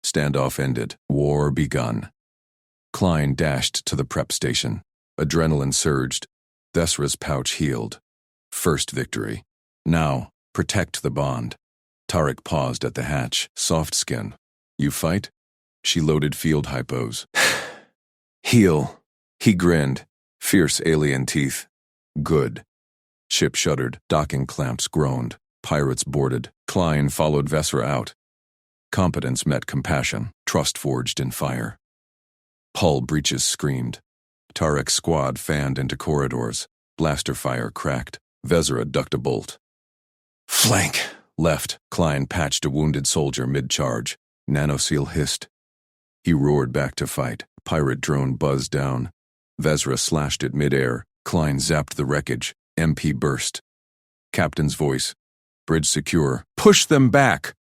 Standoff ended. War begun. Klein dashed to the prep station. Adrenaline surged. Vesra's pouch healed. First victory. Now, protect the bond. Tarek paused at the hatch. Soft skin. You fight? She loaded field hypos. Heal. He grinned. Fierce alien teeth. Good. Ship shuddered. Docking clamps groaned. Pirates boarded. Klein followed Vesra out. Competence met compassion. Trust forged in fire. Hull breaches screamed. Tarek's squad fanned into corridors. Blaster fire cracked. Vezra ducked a bolt. Flank! Left. Klein patched a wounded soldier mid-charge. Nanoseal hissed. He roared back to fight. Pirate drone buzzed down. Vezra slashed it mid-air. Klein zapped the wreckage. MP burst. Captain's voice. Bridge secure. Push them back!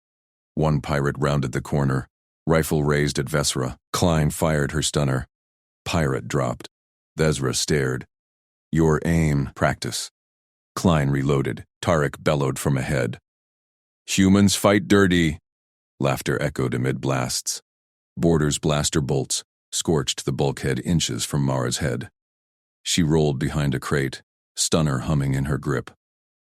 One pirate rounded the corner. Rifle raised at Vesra. Klein fired her stunner. Pirate dropped. Vezra stared. Your aim, practice. Klein reloaded. Tarek bellowed from ahead. Humans fight dirty. Laughter echoed amid blasts. Boarders blaster bolts scorched the bulkhead inches from Mara's head. She rolled behind a crate, stunner humming in her grip.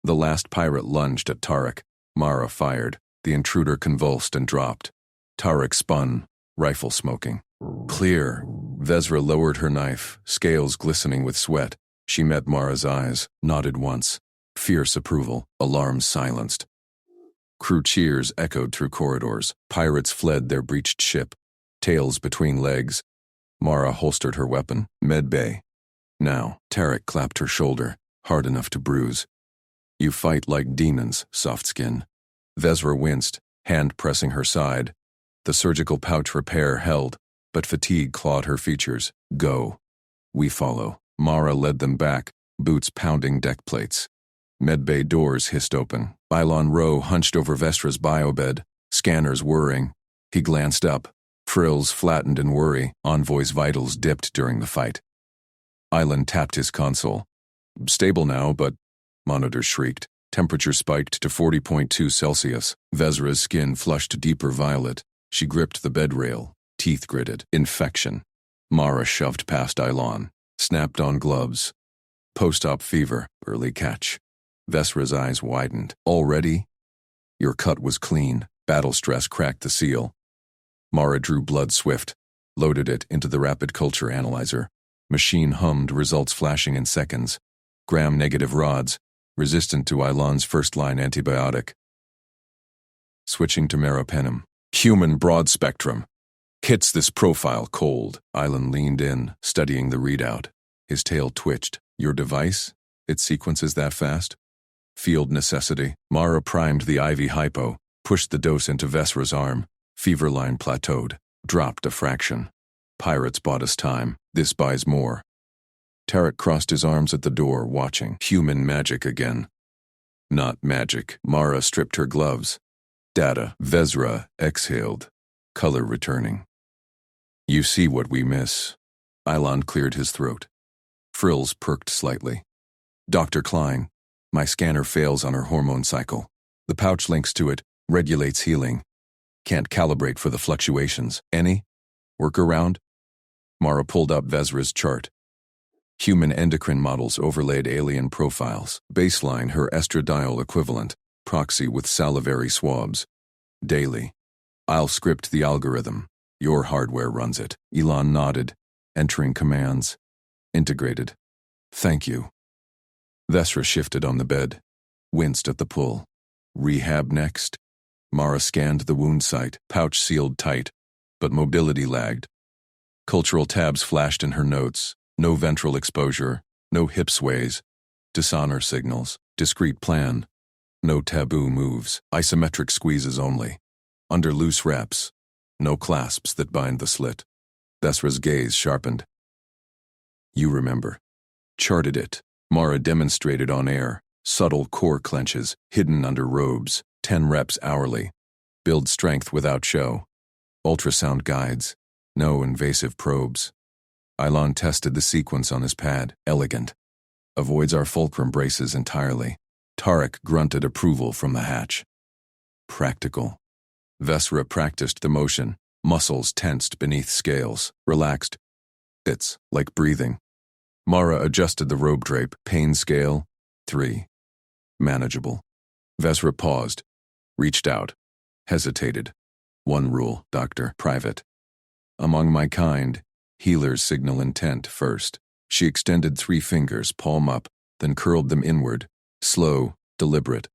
The last pirate lunged at Tarek. Mara fired. The intruder convulsed and dropped. Tarek spun, rifle smoking. Clear. Vezra lowered her knife, scales glistening with sweat. She met Mara's eyes, nodded once. Fierce approval, alarms silenced. Crew cheers echoed through corridors. Pirates fled their breached ship, tails between legs. Mara holstered her weapon, medbay. Now, Tarek clapped her shoulder, hard enough to bruise. You fight like demons, soft skin. Vezra winced, hand pressing her side. The surgical pouch repair held, but fatigue clawed her features. Go. We follow. Mara led them back, boots pounding deck plates. Medbay doors hissed open. Ilon Rowe hunched over Vestra's biobed, scanners whirring. He glanced up. Frills flattened in worry. Envoy's vitals dipped during the fight. Island tapped his console. Stable now, but... Monitor shrieked. Temperature spiked to 40.2 Celsius. Vezra's skin flushed deeper violet. She gripped the bed rail. Teeth gritted. Infection. Mara shoved past Ilon. Snapped on gloves. Post-op fever. Early catch. Vesra's eyes widened. Already? Your cut was clean. Battle stress cracked the seal. Mara drew blood swift. Loaded it into the rapid culture analyzer. Machine hummed, results flashing in seconds. Gram-negative rods. Resistant to Ilon's first-line antibiotic. Switching to meropenem. Human broad spectrum. Hits this profile cold. Island leaned in, studying the readout. His tail twitched. Your device? It sequences that fast? Field necessity. Mara primed the IV hypo, pushed the dose into Vesra's arm. Fever line plateaued, dropped a fraction. Pirates bought us time. This buys more. Tarek crossed his arms at the door, watching. Human magic again. Not magic. Mara stripped her gloves. Data. Vesra exhaled, color returning. You see what we miss. Ilan cleared his throat. Frills perked slightly. Dr. Klein, my scanner fails on her hormone cycle. The pouch links to it, regulates healing. Can't calibrate for the fluctuations. Any? Workaround? Mara pulled up Vesra's chart. Human endocrine models overlaid alien profiles. Baseline her estradiol equivalent. Proxy with salivary swabs. Daily. I'll script the algorithm. Your hardware runs it. Elon nodded, entering commands. Integrated. Thank you. Vesra shifted on the bed, winced at the pull. Rehab next? Mara scanned the wound site, pouch sealed tight, but mobility lagged. Cultural tabs flashed in her notes. No ventral exposure, no hip sways, dishonor signals, discrete plan, no taboo moves, isometric squeezes only. Under loose wraps, no clasps that bind the slit. Vesra's gaze sharpened. You remember. Charted it. Mara demonstrated on air. Subtle core clenches, hidden under robes, 10 reps hourly. Build strength without show. Ultrasound guides. No invasive probes. Ilan tested the sequence on his pad. Elegant. Avoids our fulcrum braces entirely. Tarek grunted approval from the hatch. Practical. Vesra practiced the motion. Muscles tensed beneath scales. Relaxed. It's like breathing. Mara adjusted the robe drape. Pain scale, 3. Manageable. Vesra paused. Reached out. Hesitated. One rule, doctor. Private. Among my kind, healers signal intent first. She extended 3 fingers, palm up, then curled them inward. Slow, deliberate.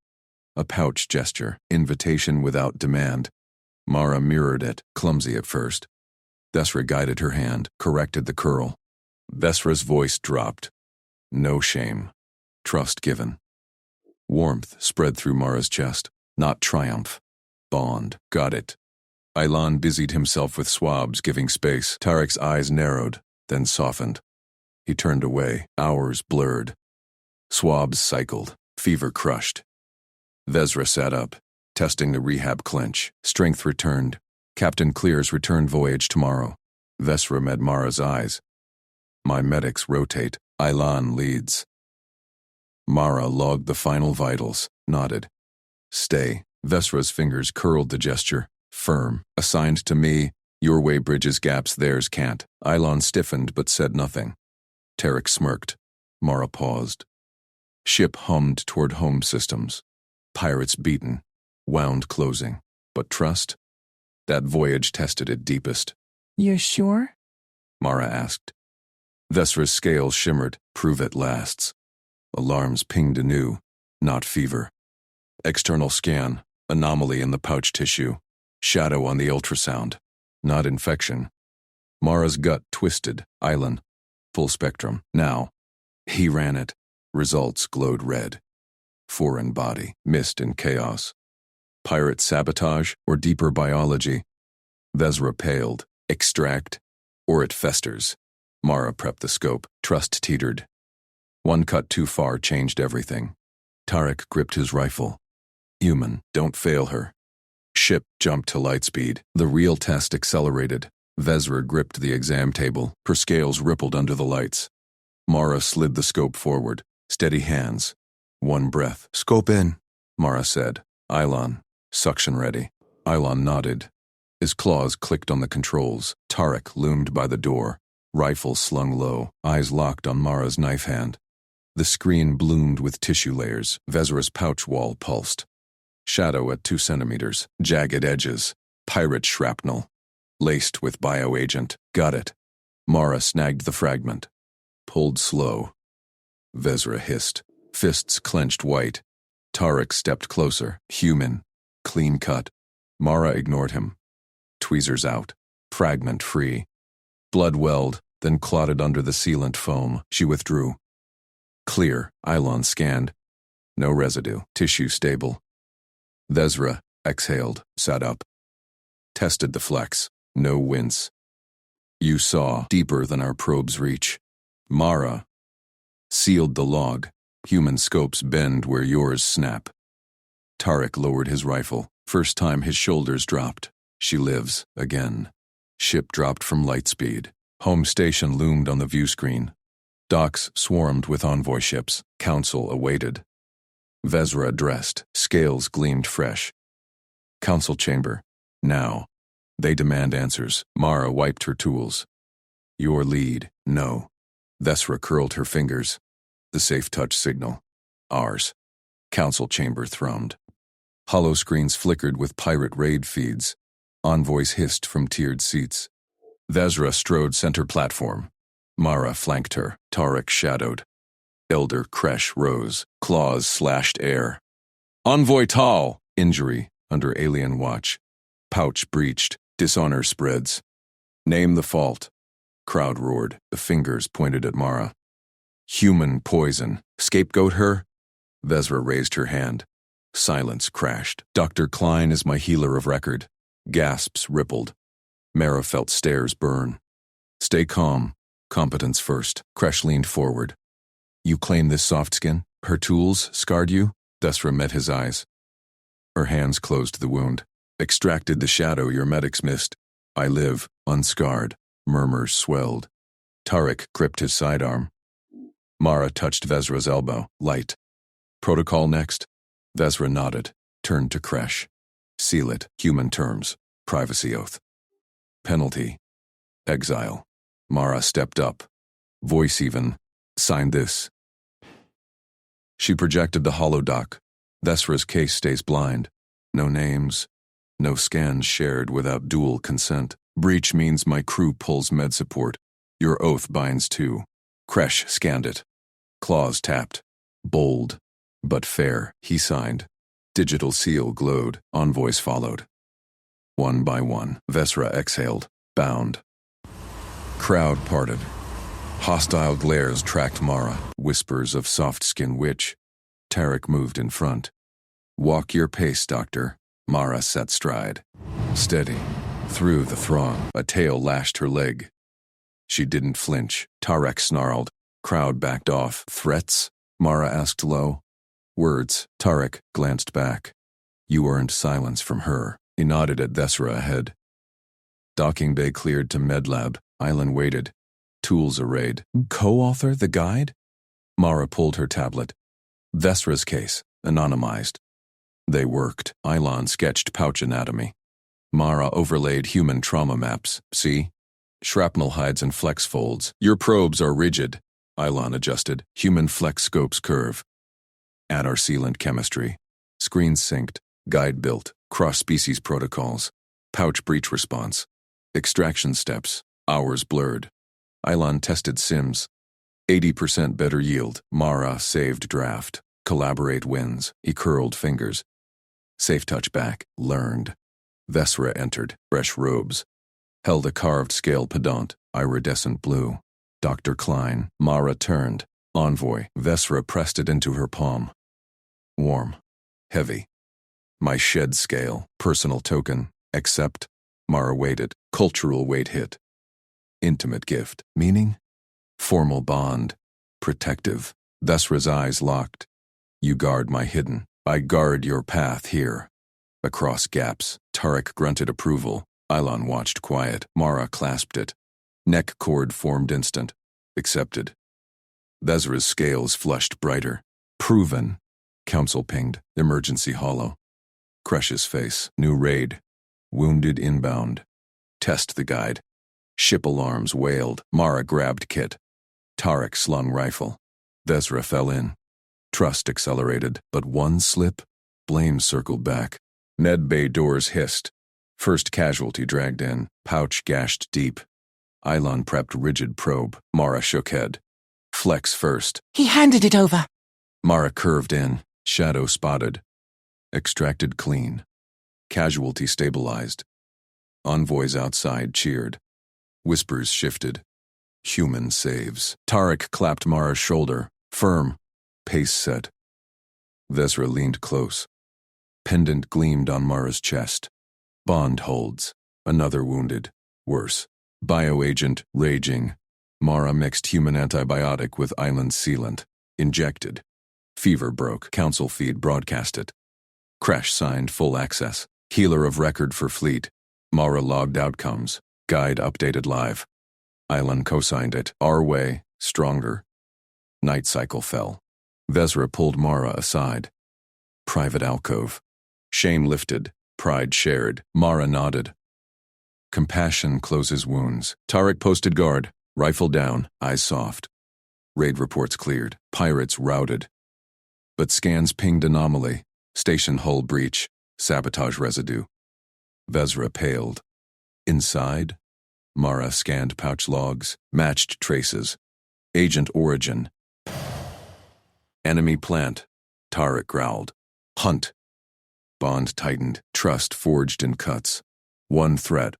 A pouch gesture, invitation without demand. Mara mirrored it, clumsy at first. Vesra guided her hand, corrected the curl. Vesra's voice dropped. No shame. Trust given. Warmth spread through Mara's chest. Not triumph. Bond. Got it. Ilan busied himself with swabs, giving space. Tarek's eyes narrowed, then softened. He turned away, hours blurred. Swabs cycled, fever crushed. Vesra sat up, testing the rehab clinch. Strength returned. Captain clears return voyage tomorrow. Vesra met Mara's eyes. My medics rotate. Ilan leads. Mara logged the final vitals, nodded. Stay. Vesra's fingers curled the gesture. Firm. Assigned to me. Your way bridges gaps theirs can't. Ilan stiffened but said nothing. Tarek smirked. Mara paused. Ship hummed toward home systems. Pirates beaten. Wound closing. But trust? That voyage tested it deepest. You sure? Mara asked. Vesra's scales shimmered. Prove it lasts. Alarms pinged anew. Not fever. External scan. Anomaly in the pouch tissue. Shadow on the ultrasound. Not infection. Mara's gut twisted. Island. Full spectrum. Now. He ran it. Results glowed red. Foreign body. Mist in chaos. Pirate sabotage or deeper biology? Vesra paled. Extract. Or it festers. Mara prepped the scope. Trust teetered. One cut too far changed everything. Tarek gripped his rifle. Human, don't fail her. Ship jumped to light speed. The real test accelerated. Vesra gripped the exam table. Her scales rippled under the lights. Mara slid the scope forward. Steady hands. One breath. Scope in, Mara said. Ilan. Suction ready. Ilan nodded. His claws clicked on the controls. Tarek loomed by the door. Rifle slung low. Eyes locked on Mara's knife hand. The screen bloomed with tissue layers. Vesra's pouch wall pulsed. Shadow at 2 centimeters. Jagged edges. Pirate shrapnel. Laced with bioagent. Got it. Mara snagged the fragment. Pulled slow. Vesra hissed. Fists clenched white. Tarek stepped closer. Human. Clean cut. Mara ignored him. Tweezers out. fragment free. Blood welled, then clotted under the sealant foam. She withdrew. Clear, Ilon scanned. No residue, tissue stable. Vezra exhaled, sat up. Tested the flex, no wince. You saw deeper than our probe's reach. Mara sealed the log. Human scopes bend where yours snap. Tarek lowered his rifle. First time his shoulders dropped. She lives, again. Ship dropped from lightspeed. Home station loomed on the view screen. Docks swarmed with envoy ships. Council awaited. Vezra dressed. Scales gleamed fresh. Council chamber. Now. They demand answers. Mara wiped her tools. Your lead. No. Vezra curled her fingers. The safe touch signal. Ours. Council chamber thrummed. Hollow screens flickered with pirate raid feeds. Envoys hissed from tiered seats. Vezra strode center platform. Mara flanked her. Tarek shadowed. Elder Kresh rose. Claws slashed air. Envoy Tal! Injury under alien watch. Pouch breached. Dishonor spreads. Name the fault. Crowd roared. The fingers pointed at Mara. Human poison. Scapegoat her? Vezra raised her hand. Silence crashed. Dr. Klein is my healer of record. Gasps rippled. Mara felt stares burn. Stay calm. Competence first. Kresh leaned forward. You claim this soft skin? Her tools scarred you? Vezra met his eyes. Her hands closed the wound. Extracted the shadow your medics missed. I live, unscarred. Murmurs swelled. Tarek gripped his sidearm. Mara touched Vezra's elbow, light. Protocol next? Vezra nodded, turned to Kresh. Seal it, human terms, privacy oath. Penalty. Exile. Mara stepped up. Voice even. Sign this. She projected the holodoc. Vezra's case stays blind. No names. No scans shared without dual consent. Breach means my crew pulls med support. Your oath binds too. Kresh scanned it. Claws tapped. Bold, but fair, he signed. Digital seal glowed. Envoys followed. One by one, Vezra exhaled, bound. Crowd parted. Hostile glares tracked Mara. Whispers of soft-skin witch. Tarek moved in front. Walk your pace, doctor. Mara set stride. Steady. Through the throng, a tail lashed her leg. She didn't flinch. Tarek snarled. Crowd backed off. Threats? Mara asked low. Words. Tarek glanced back. You earned silence from her. He nodded at Vezra ahead. Docking bay cleared to medlab. Island waited. Tools arrayed. Co-author the guide? Mara pulled her tablet. Vezra's case, anonymized. They worked. Ilon sketched pouch anatomy. Mara overlaid human trauma maps. See? Shrapnel hides and flex folds. Your probes are rigid. Ilon adjusted. Human flex scopes curve. Add our sealant chemistry. Screens synced. Guide built. Cross-species protocols. Pouch breach response. Extraction steps. Hours blurred. Ilon tested sims. 80% better yield. Mara saved draft. Collaborate wins. He curled fingers. Safe touch back. Learned. Vezra entered. Fresh robes. Held a carved scale pendant. Iridescent blue. Dr. Klein. Mara turned. Envoy. Vezra pressed it into her palm. Warm. Heavy. My shed scale. Personal token. Accept. Mara waited. Cultural weight hit. Intimate gift. Meaning? Formal bond. Protective. Vezra's eyes locked. You guard my hidden. I guard your path here. Across gaps. Tarek grunted approval. Ilon watched quiet. Mara clasped it. Neck cord formed instant. Accepted. Vezra's scales flushed brighter. Proven. Council pinged. Emergency hollow. Kresh's face. New raid. Wounded inbound. Test the guide. Ship alarms wailed. Mara grabbed kit. Tarek slung rifle. Vezra fell in. Trust accelerated, but one slip. Blame circled back. Med bay doors hissed. First casualty dragged in. Pouch gashed deep. Ilon prepped rigid probe. Mara shook head. Flex first. He handed it over. Mara curved in. Shadow spotted. Extracted clean. Casualty stabilized. Envoys outside cheered. Whispers shifted. Human saves. Tarek clapped Mara's shoulder. Firm. Pace set. Vezra leaned close. Pendant gleamed on Mara's chest. Bond holds. Another wounded. Worse. Bioagent raging. Mara mixed human antibiotic with island sealant. Injected. Fever broke. Council feed broadcasted. Crash signed full access. Healer of record for fleet. Mara logged outcomes. Guide updated live. Island co-signed it. Our way. Stronger. Night cycle fell. Vezra pulled Mara aside. Private alcove. Shame lifted. Pride shared. Mara nodded. Compassion closes wounds. Tarek posted guard. Rifle down. Eyes soft. Raid reports cleared. Pirates routed. But scans pinged anomaly. Station hull breach. Sabotage residue. Vezra paled. Inside? Mara scanned pouch logs. Matched traces. Agent origin. Enemy plant. Tarek growled. Hunt. Bond tightened. Trust forged in cuts. One threat.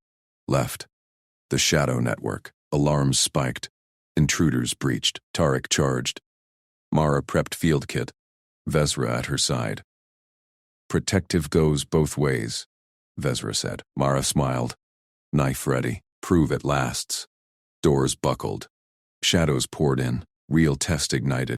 Left. The shadow network. Alarms spiked. Intruders breached. Tarek charged. Mara prepped field kit. Vezra at her side. Protective goes both ways, Vezra said. Mara smiled. Knife ready. Prove it lasts. Doors buckled. Shadows poured in. Real test ignited.